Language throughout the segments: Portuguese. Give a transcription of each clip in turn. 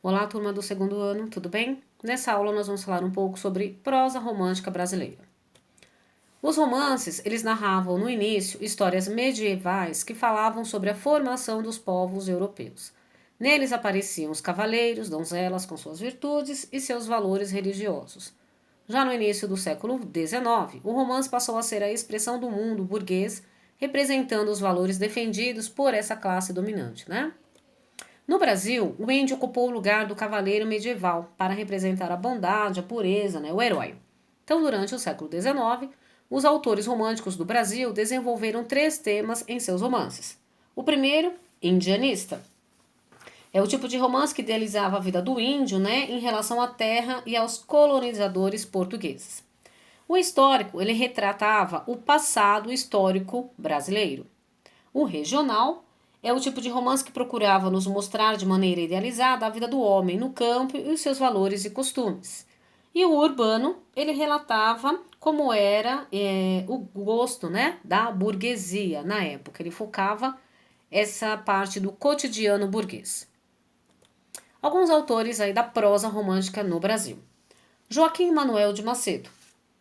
Olá, turma do segundo ano, tudo bem? Nessa aula nós vamos falar um pouco sobre prosa romântica brasileira. Os romances, eles narravam no início histórias medievais que falavam sobre a formação dos povos europeus. Neles apareciam os cavaleiros, donzelas com suas virtudes e seus valores religiosos. Já no início do século XIX, o romance passou a ser a expressão do mundo burguês, representando os valores defendidos por essa classe dominante, né? No Brasil, o índio ocupou o lugar do cavaleiro medieval para representar a bondade, a pureza, né, o herói. Então, durante o século XIX, os autores românticos do Brasil desenvolveram três temas em seus romances. O primeiro, indianista. É o tipo de romance que idealizava a vida do índio, né, em relação à terra e aos colonizadores portugueses. O histórico, ele retratava o passado histórico brasileiro. O regional é o tipo de romance que procurava nos mostrar de maneira idealizada a vida do homem no campo e os seus valores e costumes. E o urbano, ele relatava como era o gosto, né, da burguesia na época. Ele focava essa parte do cotidiano burguês. Alguns autores aí da prosa romântica no Brasil. Joaquim Manuel de Macedo.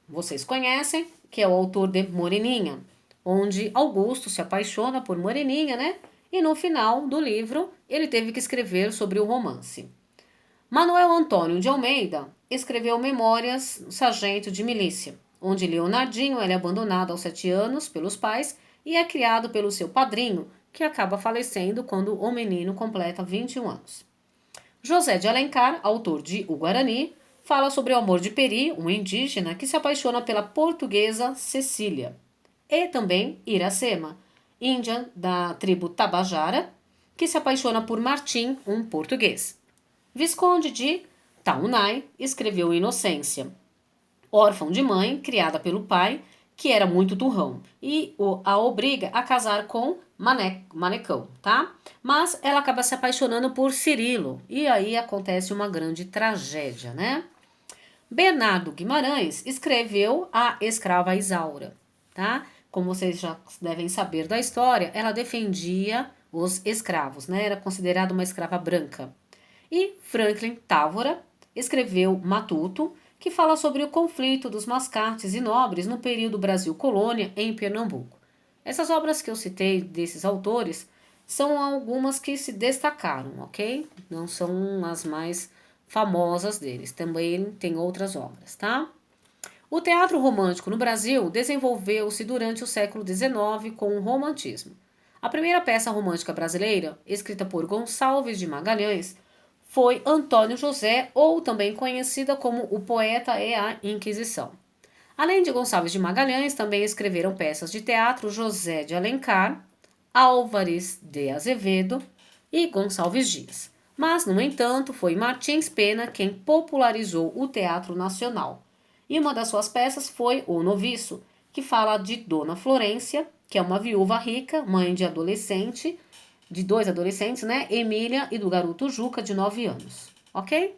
Vocês conhecem, que é o autor de Moreninha, onde Augusto se apaixona por Moreninha, né? E no final do livro, ele teve que escrever sobre o romance. Manuel Antônio de Almeida escreveu Memórias Sargento de Milícia, onde Leonardinho é abandonado aos 7 anos pelos pais e é criado pelo seu padrinho, que acaba falecendo quando o menino completa 21 anos. José de Alencar, autor de O Guarani, fala sobre o amor de Peri, um indígena que se apaixona pela portuguesa Cecília. E também Iracema, índia da tribo Tabajara, que se apaixona por Martim, um português. Visconde de Taunay escreveu Inocência, órfão de mãe, criada pelo pai, que era muito turrão, e a obriga a casar com Manecão, tá? Mas ela acaba se apaixonando por Cirilo, e aí acontece uma grande tragédia, né? Bernardo Guimarães escreveu A Escrava Isaura, tá? Como vocês já devem saber da história, ela defendia os escravos, né? Era considerada uma escrava branca. E Franklin Távora escreveu Matuto, que fala sobre o conflito dos mascates e nobres no período Brasil Colônia em Pernambuco. Essas obras que eu citei desses autores são algumas que se destacaram, ok? Não são as mais famosas deles. Também tem outras obras, tá? O teatro romântico no Brasil desenvolveu-se durante o século XIX com o romantismo. A primeira peça romântica brasileira, escrita por Gonçalves de Magalhães, foi Antônio José, ou também conhecida como O Poeta e a Inquisição. Além de Gonçalves de Magalhães, também escreveram peças de teatro José de Alencar, Álvares de Azevedo e Gonçalves Dias. Mas, no entanto, foi Martins Pena quem popularizou o teatro nacional. E uma das suas peças foi O Noviço, que fala de Dona Florência, que é uma viúva rica, mãe de dois adolescentes, né? Emília e do garoto Juca, de 9 anos. Ok?